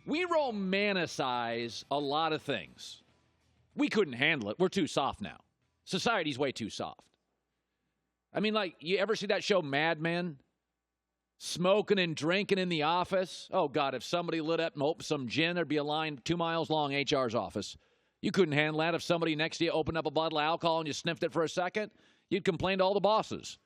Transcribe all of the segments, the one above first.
We romanticize a lot of things. We couldn't handle it. We're too soft now. Society's way too soft. I mean, like, you ever see that show Mad Men? Smoking and drinking in the office. Oh, God, if somebody lit up and opened some gin, there'd be a line 2 miles long, HR's office. You couldn't handle that. If somebody next to you opened up a bottle of alcohol and you sniffed it for a second, you'd complain to all the bosses.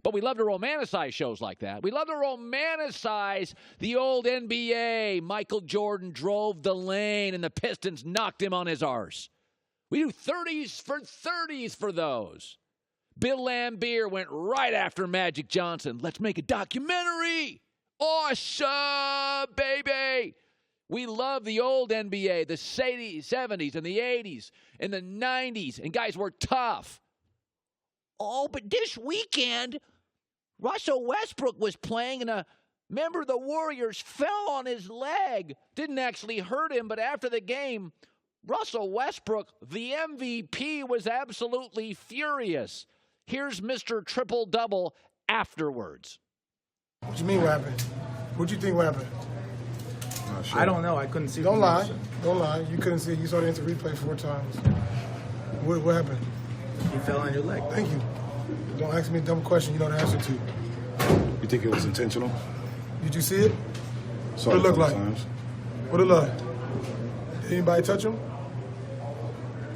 But we love to romanticize shows like that. We love to romanticize the old NBA. Michael Jordan drove the lane and the Pistons knocked him on his arse. We do 30s for those. Bill Laimbeer went right after Magic Johnson. Let's make a documentary. Awesome, baby. We love the old NBA, the 70s and the 80s and the 90s. And guys, we're tough. Oh, but this weekend, Russell Westbrook was playing, and a member of the Warriors fell on his leg. Didn't actually hurt him, but after the game, Russell Westbrook, the MVP, was absolutely furious. Here's Mr. Triple-Double afterwards. What do you mean what happened? What do you think what happened? Sure. I don't know. I couldn't see. Don't lie. Don't lie. You couldn't see it. You saw the instant replay 4 times. What happened? You fell on your leg. Thank you. Don't ask me a dumb question you know the answer to. You think it was intentional? Did you see it? Saw what it look like? Times. What it look like? Did anybody touch him?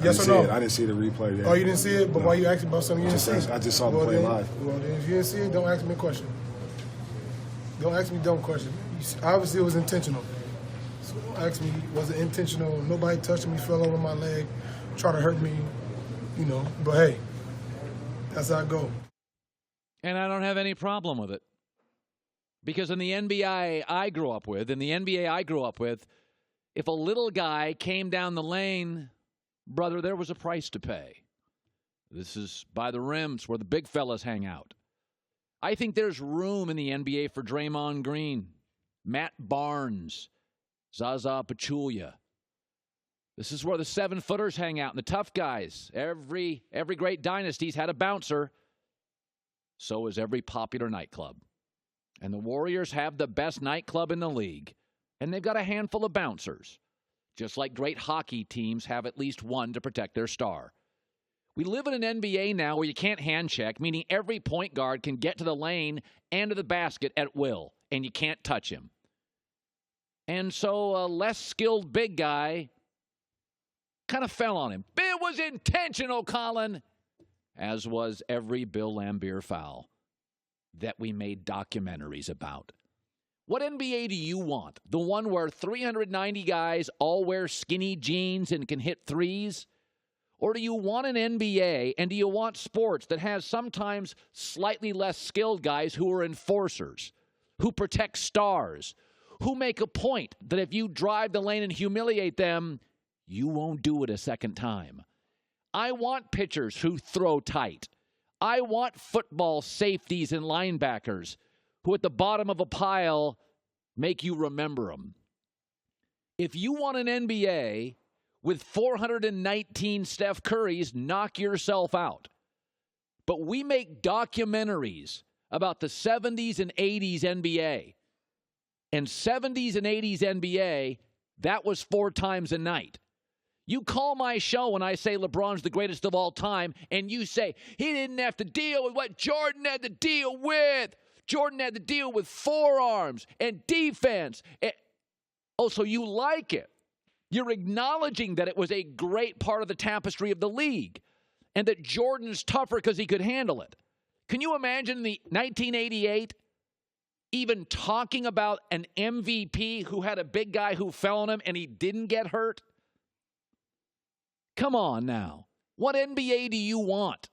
Yes or no? I didn't see the replay yet. Oh, you didn't see it? But no. Why you asking about something you didn't see? I just saw the play live. Well, then if you didn't see it, don't ask me a question. Don't ask me a dumb question. Obviously, it was intentional. So don't ask me, was it intentional? Nobody touched me, fell over my leg, tried to hurt me, you know. But, hey, that's how I go. And I don't have any problem with it. Because in the NBA I grew up with, if a little guy came down the lane, brother, there was a price to pay. This is by the rims where the big fellas hang out. I think there's room in the NBA for Draymond Green, Matt Barnes, Zaza Pachulia. This is where the 7-footers hang out and the tough guys. Every great dynasty's had a bouncer. So is every popular nightclub. And the Warriors have the best nightclub in the league. And they've got a handful of bouncers. Just like great hockey teams have at least one to protect their star. We live in an NBA now where you can't hand check, meaning every point guard can get to the lane and to the basket at will, and you can't touch him. And so a less skilled big guy kind of fell on him. It was intentional, Colin, as was every Bill Laimbeer foul that we made documentaries about. What NBA do you want? The one where 390 guys all wear skinny jeans and can hit threes? Or do you want an NBA, and do you want sports that has sometimes slightly less skilled guys who are enforcers, who protect stars, who make a point that if you drive the lane and humiliate them, you won't do it a second time? I want pitchers who throw tight. I want football safeties and linebackers who at the bottom of a pile make you remember them. If you want an NBA with 419 Steph Currys, knock yourself out. But we make documentaries about the 70s and 80s NBA. And 70s and 80s NBA, that was 4 times a night. You call my show when I say LeBron's the greatest of all time, and you say he didn't have to deal with what Jordan had to deal with. Jordan had to deal with forearms and defense. Oh, so you like it. You're acknowledging that it was a great part of the tapestry of the league and that Jordan's tougher because he could handle it. Can you imagine the 1988 even talking about an MVP who had a big guy who fell on him and he didn't get hurt? Come on now. What NBA do you want?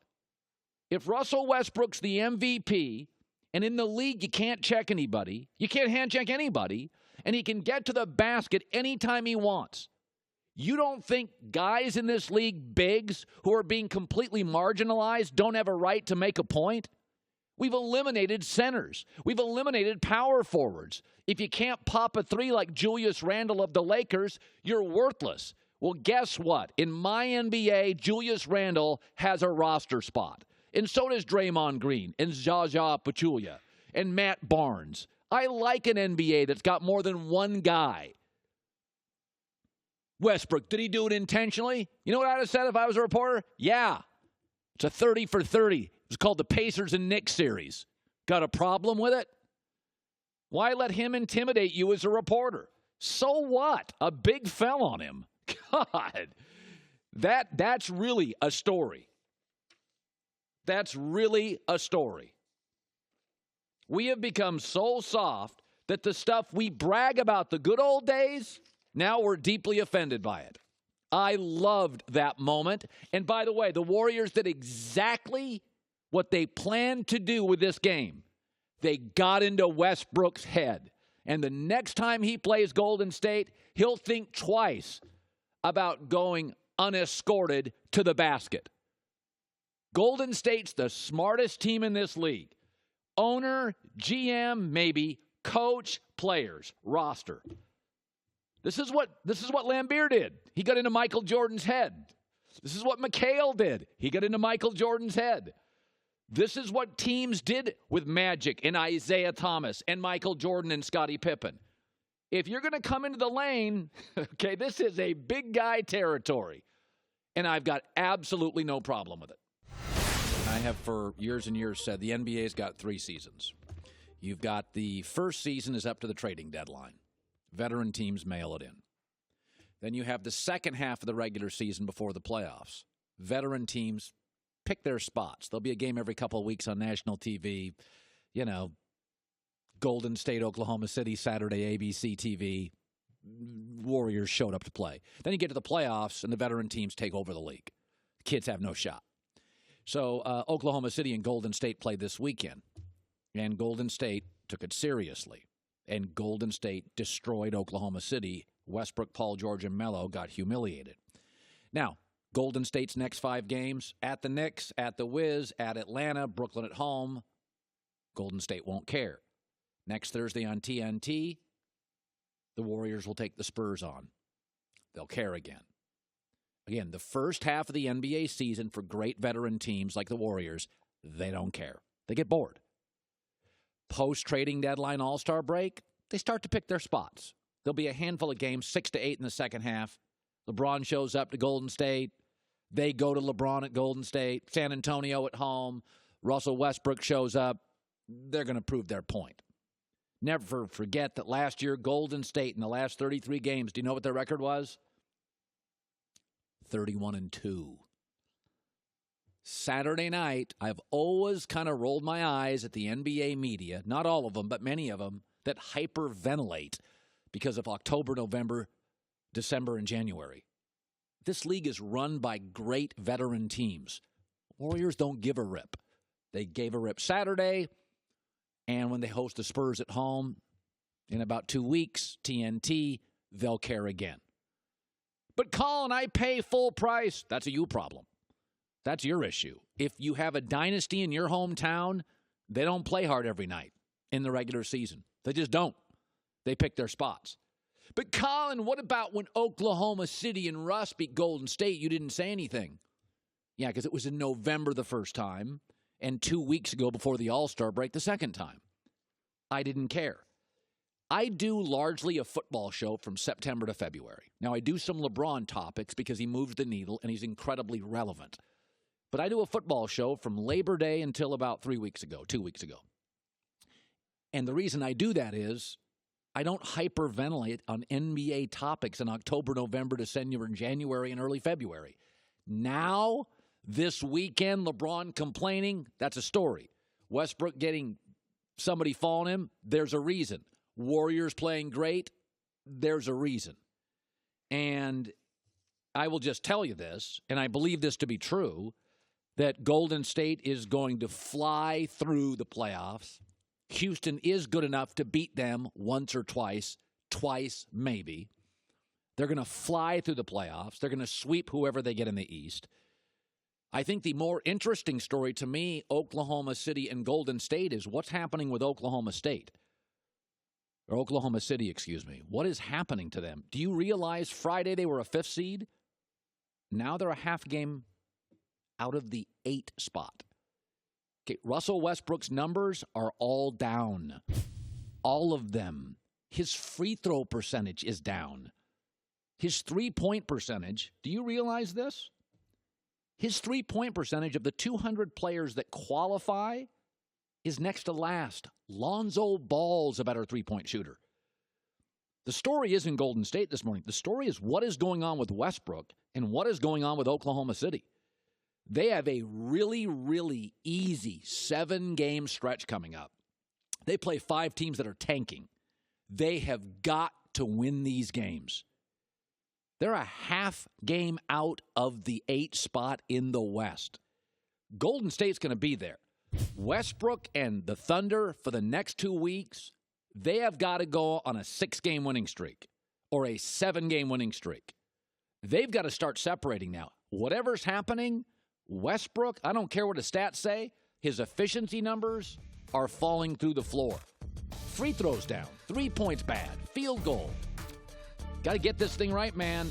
If Russell Westbrook's the MVP, and in the league you can't check anybody, you can't hand check anybody, and he can get to the basket anytime he wants, you don't think guys in this league, bigs, who are being completely marginalized, don't have a right to make a point? We've eliminated centers. We've eliminated power forwards. If you can't pop a three like Julius Randle of the Lakers, you're worthless. Well, guess what? In my NBA, Julius Randle has a roster spot. And so does Draymond Green and Zaza Pachulia and Matt Barnes. I like an NBA that's got more than one guy Westbrook, did he do it intentionally? You know what I'd have said if I was a reporter? Yeah. It's a 30 for 30. It was called the Pacers and Knicks series. Got a problem with it? Why let him intimidate you as a reporter? So what? A big fell on him. God, that's really a story. That's really a story. We have become so soft that the stuff we brag about the good old days, now we're deeply offended by it. I loved that moment. And by the way, the Warriors did exactly what they planned to do with this game. They got into Westbrook's head. And the next time he plays Golden State, he'll think twice about going unescorted to the basket. Golden State's the smartest team in this league. Owner, GM, maybe, coach, players, roster. This is what Lambeer did. He got into Michael Jordan's head. This is what McHale did. He got into Michael Jordan's head. This is what teams did with Magic and Isaiah Thomas and Michael Jordan and Scottie Pippen. If you're going to come into the lane, okay, this is a big guy territory. And I've got absolutely no problem with it. I have for years and years said the NBA's got 3 seasons. You've got the first season is up to the trading deadline. Veteran teams mail it in. Then you have the second half of the regular season before the playoffs. Veteran teams pick their spots. There'll be a game every couple of weeks on national TV. You know, Golden State, Oklahoma City, Saturday, ABC TV. Warriors showed up to play. Then you get to the playoffs, and the veteran teams take over the league. Kids have no shot. So Oklahoma City and Golden State played this weekend, and Golden State took it seriously. And Golden State destroyed Oklahoma City. Westbrook, Paul George, and Melo got humiliated. Now, Golden State's next 5 games, at the Knicks, at the Wiz, at Atlanta, Brooklyn at home. Golden State won't care. Next Thursday on TNT, the Warriors will take the Spurs on. They'll care again. Again, the first half of the NBA season for great veteran teams like the Warriors, they don't care. They get bored. Post-trading deadline All-Star break, they start to pick their spots. There'll be a handful of games, 6 to 8 in the second half. LeBron shows up to Golden State. They go to LeBron at Golden State. San Antonio at home. Russell Westbrook shows up. They're going to prove their point. Never forget that last year, Golden State in the last 33 games, do you know what their record was? 31-2. Saturday night, I've always kind of rolled my eyes at the NBA media, not all of them, but many of them, that hyperventilate because of October, November, December, and January. This league is run by great veteran teams. Warriors don't give a rip. They gave a rip Saturday, and when they host the Spurs at home in about 2 weeks, TNT, they'll care again. But Colin, I pay full price. That's a you problem. That's your issue. If you have a dynasty in your hometown, they don't play hard every night in the regular season. They just don't. They pick their spots. But Colin, what about when Oklahoma City and Russ beat Golden State? You didn't say anything. Yeah, because it was in November the first time and 2 weeks ago before the All-Star break the second time. I didn't care. I do largely a football show from September to February. Now, I do some LeBron topics because he moves the needle and he's incredibly relevant. But I do a football show from Labor Day until about 2 weeks ago. And the reason I do that is I don't hyperventilate on NBA topics in October, November, December, and January, and early February. Now, this weekend, LeBron complaining, that's a story. Westbrook getting somebody falling him, there's a reason. Warriors playing great, there's a reason. And I will just tell you this, and I believe this to be true, that Golden State is going to fly through the playoffs. Houston is good enough to beat them once or twice maybe. They're going to fly through the playoffs. They're going to sweep whoever they get in the East. I think the more interesting story to me, Oklahoma City and Golden State, is what's happening with Oklahoma State. Or Oklahoma City, excuse me. What is happening to them? Do you realize Friday they were a 5th seed? Now they're a half game out of the 8 spot. Okay, Russell Westbrook's numbers are all down. All of them. His free throw percentage is down. His three-point percentage, do you realize this? His three-point percentage of the 200 players that qualify is next to last. Lonzo Ball's a better three-point shooter. The story isn't Golden State this morning. The story is what is going on with Westbrook and what is going on with Oklahoma City. They have a really, really easy 7-game stretch coming up. They play 5 teams that are tanking. They have got to win these games. They're a half game out of the 8 spot in the West. Golden State's going to be there. Westbrook and the Thunder for the next 2 weeks, they have got to go on a 6-game winning streak or a 7-game winning streak. They've got to start separating now. Whatever's happening, Westbrook, I don't care what the stats say, his efficiency numbers are falling through the floor. Free throws down, 3 points bad, field goal. Got to get this thing right, man.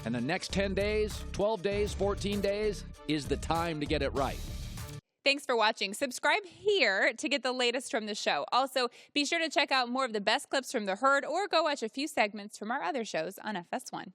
And the next 10 days, 12 days, 14 days is the time to get it right. Thanks for watching. Subscribe here to get the latest from the show. Also, be sure to check out more of the best clips from The Herd or go watch a few segments from our other shows on FS1.